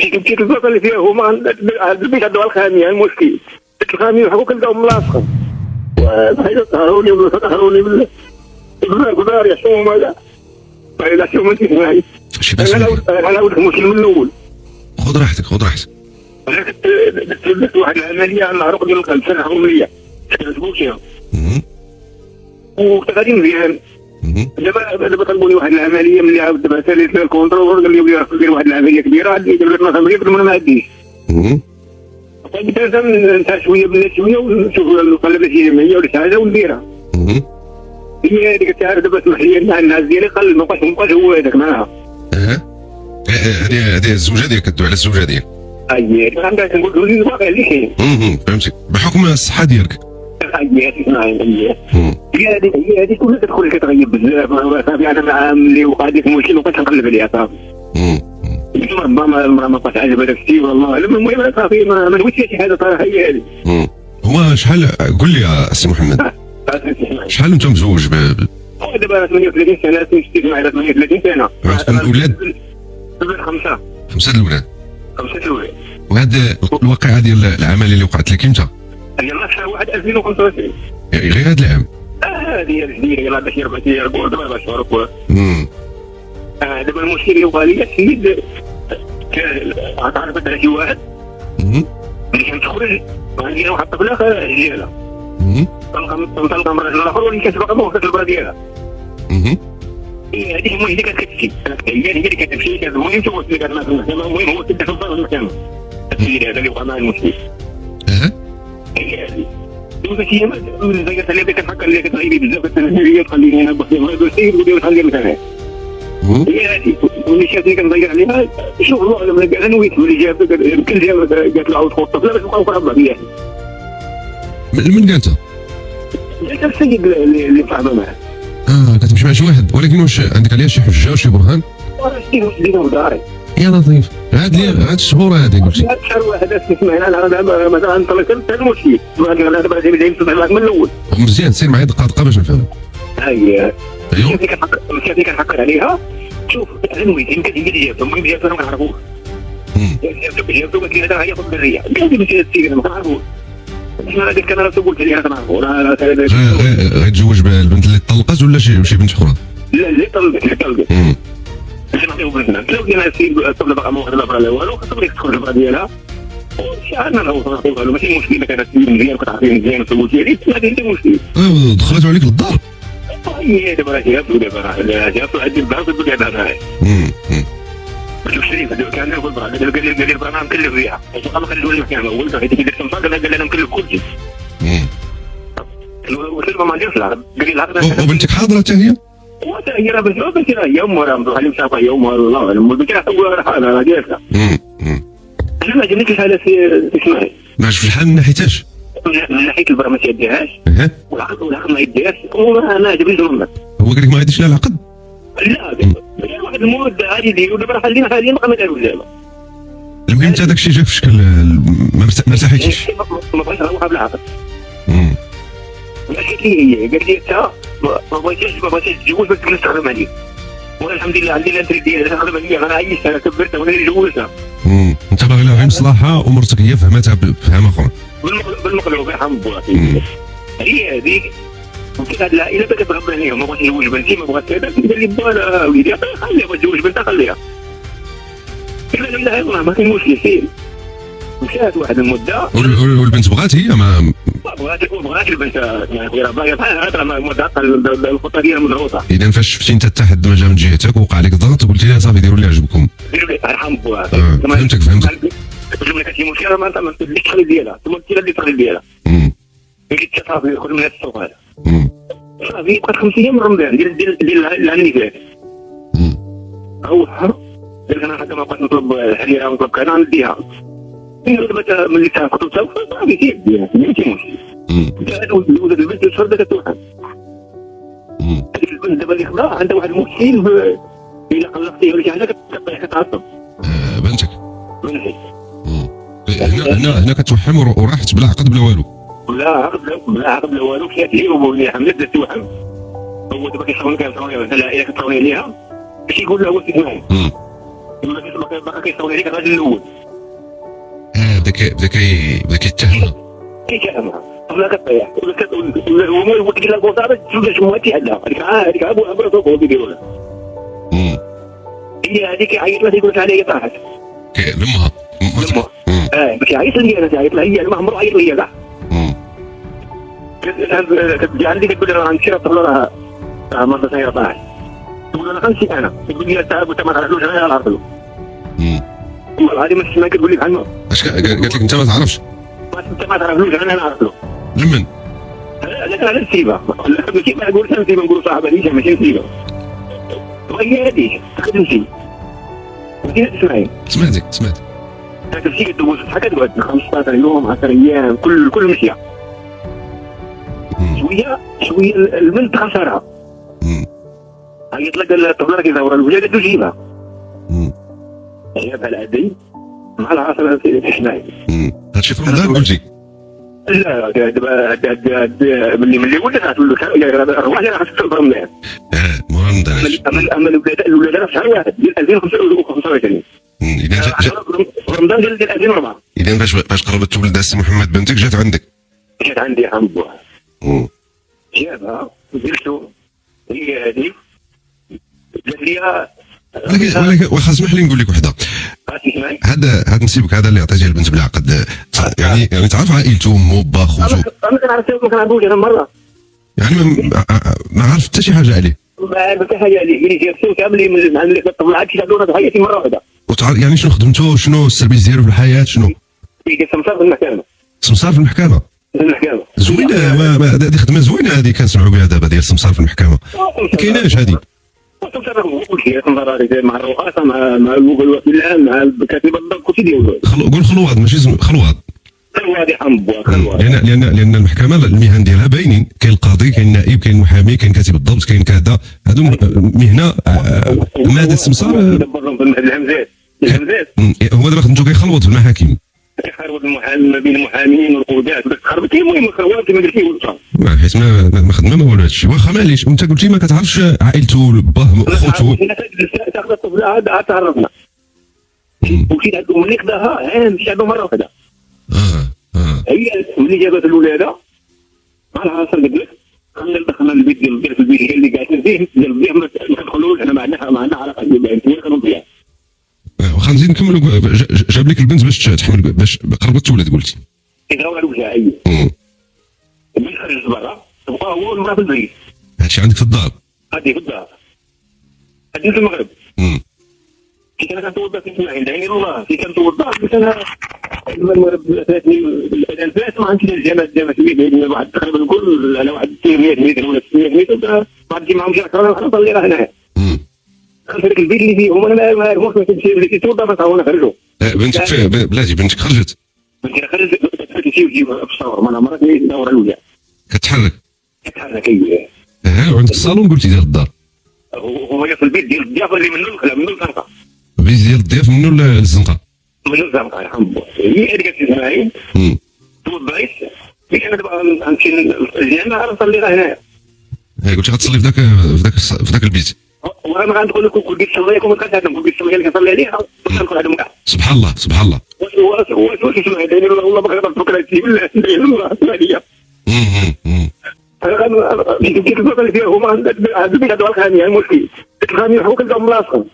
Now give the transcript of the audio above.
مشيت البلاصه اللي فيها هما البيت عندها الخاميه المشكل الخاميه وحكوا كلهم ملاصقه وهروني ولا بالغدار يا شو ماذا لا شو ما تسمعي انا اقول لك المشكل من الاول. خذ راحتك خذ راحتك. درت واحد العمليه على العروق ديال القلب سنه عمريه اسبوع فيها وغادي مزيان. دابا طلبوني واحد العمليه ملي عاود دابا ساليت الكونترول قال لي دير واحد العمليه كبيره عندي درت لنا عمليه ما عنديش. قلت ننسى شويه بلا شويه ونشوف نقلب شي جمعيه ولا شي حاجه ونديرها. هي هذيك الساعه دابا سمح لي مع الناس ديالي قال ما بقاش هو هذاك معاها. هذه الزوجه ديالك كدوي على الزوجه ديالك. اييه انا كنقول لك باقي اللي كاين. فهمتك بحكم الصحه ديالك. اييه اسمعي هي هذه كلها كتدخل كتغيب بزاف صافي انا مع ملي وقع ديك المشكل وبقيت نقلب عليها صافي. ربما المراه ما بقاش عاجبها داك الشيء والله المهم صافي ما نويتش شي حاجه صراحه هي هذه. هو شحال قول لي يا سي محمد شحال انت مزوج دابا 38 سنه تمشيت معايا 38 سنه. عندكم اولاد؟ خمسه الاولاد. وهذا الواقعه ديال العمليه اللي وقعت لك امتى؟ يلاه في شهر 1 2025 غير هذا العام. هذه هي الجديده يلاه باش 4 ايام دابا 4 شهور. دابا المشكل اللي وقع لي السيد تعرفت على شي واحد اللي كان تخرج عندي واحد الطفله ديالها طلقه من الرجل الاخر واللي كتبقى ما وصلت البرا ديالها. هذيك المهم اللي كانت كتمشي هي اللي كتمشي المهم توصل لك انا المهم هو كيدخل في المكان السيد هذا اللي وقع معاه المشكل. هي هذه دوزت هي من زيت اللي كتفكر اللي كتغيبي بزاف كتنهي تخليني انا بخير ما يقول سير ودير خليني مثلا. هي هذه واللي شافني كنضيع عليها شوف الله لما قال انا ويت اللي جاب كل جاب قالت له عاود خذ الطفله باش نبقاو قراب بعضياتنا. من قالتها؟ قالت السيد اللي صاحبه معاه. كتمشي مع شي واحد ولكن واش عندك عليها شي حجه وشي برهان؟ دينا في داري. يا لطيف هاد الشهور هذه قلتي. هاد الشهر واحد اسمعنا انا دابا مثلا نطلق انت المشكل انا دابا جاي نصبح لك من الاول. مزيان سير معايا دقه باش نفهم. اييه مشيتي كنحكر عليها شوف المهم يمكن هي اللي جابتها المهم جابتها ما كنعرفوش. جابتها قالت لي هذا هي طب الريح قالت لي مشيت السيد ما كنعرفوش. انا قلت انا قلت لي انا كنعرفو غيتزوج بالبنت اللي طلقت ولا شي بنت اخرى؟ لا اللي طلقت باش نعطيو بنتنا لو كان السيد الطفله باقا ما واخده لا والو خاصها تدخل البرا ديالها وشعرنا له نعطيوها له ماشي مشكل كانت مزيان كتعرفيه مزيان وسولتي عليه ما كاين حتى مشكل. دخلتوا عليك للدار؟ هي دابا جابتو جابتو عندي البحر قلت له هذا معايا. شوف شريف هذا كان يقول قال لي البرنامج مكلف فيها ما خليوه المكان اول حيت كي درت قال لي انا مكلف كل شيء. قلت له ما عنديش العرض قال لي العرض وبنتك حاضره حتى هي؟ وحتى هي راه بنتي راه هي امها راه مدخل مشافه هي امها الله اعلم بنتي راه اول حاجه راه جالسه. انا ما عجبنيش الحاله اسمعي ماش في الحال من ناحيتاش؟ من ناحيه البرا ما تيديهاش والعقد ما يديهاش وانا عجبني المنظر. هو قال لك ما غاديش لا العقد؟ لا واحد المده عادي ديالو دابا خلينا بقى ما داروش دابا. المهم انت هذاك الشيء جا في شكل ما ارتحيتيش؟ ما بغيتش نروح بالعقد. قالت لي هي قالت لي انت ما بغيتيش تتزوج باش نستخدم عليك وانا الحمد لله عندي الانتري ديالي نخدم عليا انا عايشت انا كبرت وانا اللي جوزتها. انت باغي لها غير مصلحه ومرتك هي فهمتها بفهم اخرى. بالمقلوب يرحم بوها هي هذيك قلت لها لا الا بغيت تغبر عليها ما بغيتش نزوج بنتي ما بغيت كذا قال لي با وليدي خليها بغيت تزوج بنتها خليها. قلت لها لا والله ما كاين مشكل سير. مشات واحد المده والبنت بغات هي ما بغات البنت غير باغيه بحال مده الخطه ديالها مضغوطه. اذا فاش شفتي انت حتى حد ما جا من جهتك وقع عليك ضغط وقلتي لها صافي ديروا اللي عجبكم. ديروا اللي يرحم بوها. فهمتك قلت لها كاين مشكله ما تديش تخلي ديالها ثم انت اللي تخلي ديالها. قلت صافي خذ من هذا السوق هذا. صافي بقات 5 ايام من رمضان ديال العام اللي فات. هو حر قال انا حتى ما بغيت نطلب الحريره ونطلب كذا نديها. دابا ملي تاخذ صافي كيديها ماشي مشكل. دوزت البنت الفرده كتوحد. هذيك البنت دابا اللي خداها عندها واحد المشكل الا قلقتيها ولا شي حاجه كتعصب. بنتك هنا كتوحم وراحت بلا عقد بلا والو. بلا عقد بلا والو مشات هي ووليها حملت دات توحم. هو دابا كيصوني كيصوني العائله كتصوني عليها باش يقول لها واش تسمعي. بقى كيصور عليك الراجل الاول. بدا كيتهمها. ولا كطيح ولا وقت لك وصارت تلقى شمواتي عندها هذيك ابو فوق بيديروا لها. هي هذيك عيط لها يقول عليها طاحت. لمها. باش يعيط لي انا تعيط لها هي ما عمره عيط لي كاع. كتجي عندي كتقول لي راه نمشي تقول لها مرة ثانية طاحت. تقول لها غنمشي انا تقول لي تعب وانت ما تعرفلوش انا نعرف له. والله هذه ما كتقول لك عنه. اش قالت لك انت ما تعرفش؟ انت ما تعرفلوش انا نعرف له. لمن؟ لا على السيبه ماشي ما نقولش انا نسيبه نقول صاحبه ليش ماشي نسيبه. وهي هذيك تمشي ودي تسمعي. سمعت تمشي كدوز شحال كتقعد 15 يوم 10 ايام كل مشيه. شويه البنت خسرها. عيط لك قال لها طلع لك يدور الوجه قالت له جيبها. جابها العدي مع العصر الحناي. هادشي في رمضان قلتي؟ لا دابا ملي ولات غتولوا الرواح اللي غتكتب في رمضان. مورا رمضان. اما الولاد راه في شهر واحد ديال 2025. رمضان ديال 2004. اذا باش قربت تولد السي محمد بنتك جات عندك؟ جات عندي عم بوها. جابها وقلتو هي هذه قالت لي ولكن واخا اسمح لي نقول لك وحده. هذا نسيبك هذا اللي عطيتيه البنت بالعقد يعني تعرف عائلته امه با خوتو؟ انا كنعرف ما كنعرفوش انا مره يعني ما عرفت حتى شي حاجه عليه. ما عرفت حتى حاجه عليه اللي جابتو كامل مع اللي طلعت شادونا ضحيتي مره واحده. وتعرف يعني شنو خدمته شنو السيرفيس ديالو في الحياه شنو؟ سمسار في المحكمه. سمسار في المحكمه. زوينه هذه خدمه زوينه هذه كنسمعوا بها دابا ديال السمسار في المحكمه. ما كايناش هذه. مع الرؤساء مع الوكيل العام مع الكاتب الضبط كلشي ديالو. قول خلوات ماشي خلوات. خلوات حمبوا خلوات. لان المحكمه المهن ديالها باينين كاين القاضي كاين النائب كاين المحامي كاين كاتب الضبط كاين كذا هادو مهنه ما هذا السمسار الهمزات هو دابا خدمته كيخلوط في المحاكم. كيخربط ما بين المحامين والقضاة كتخربط المهم الخلوات كما قلتي والصح. حيت ما خدمه ما والو هادشي واخا معليش وانت قلتي ما كتعرفش عائلته باه خوتو. تاخذ الطفله عاد تعرفنا. ومشيت عندهم ملي خداها مشيت عندهم مره واحده. هي ملي جابت الولاده مع العصر قلت لك خلينا ندخلنا البيت ديال في البيت اللي قاعدين فيه ديال ما كندخلوش انا ما عندنا علاقه بالبنت كانوا فيها. واخا نزيد نكملوا جاب لك البنت باش تحمل باش قربت تولد قلتي. اذا هو الوجه اي. من خرج برا تبقى هو المراه في البيت. هادشي عندك في الدار؟ هادي في الدار. هادي في المغرب. كي كان كنتوضا في الجماعه عندي الله كي كنتوضا قلت انا المغرب فاتني الاذان فات ما عنديش الجامع في واحد تقريبا كل على واحد 100 متر ولا 600 متر بعد كي معهم شي اخر نصلي راه هنايا. خرج هذاك البيت اللي فيهم انا ما عرفوش كي توضا ما تعاون خرجوا. بنتك بلاتي بنتك خرجت؟ بنتي خرجت كتمشي وتجيب في الصور ما مرات دور الوجه. كتحرك اييه. وعندك الصالون قلتي ديال الدار؟ هو في البيت ديال الضيافه اللي منه الخلا منه الزنقه. البيت ديال الضياف منه الزنقه؟ منه الزنقه الحمد لله. هي اللي قالت لي اسمعي توضيت قلت انا دابا غنمشي للجامع نصلي راه هنايا. قلتي غتصلي في ذاك البيت؟ وانا ما غندخل لك كل بيت صلي لكم كنخدم كل بيت صلي اللي كنصلي عليه كندخل عليهم كاع. سبحان الله سبحان الله. واش اسمع داير والله ما كنقدر نفكر هادشي بالله الله اسمع ليا. انا كنت كنصلي فيها هما عند البيت هذا الخامي المشكل الخامي هو كنلقاهم ملاصقين.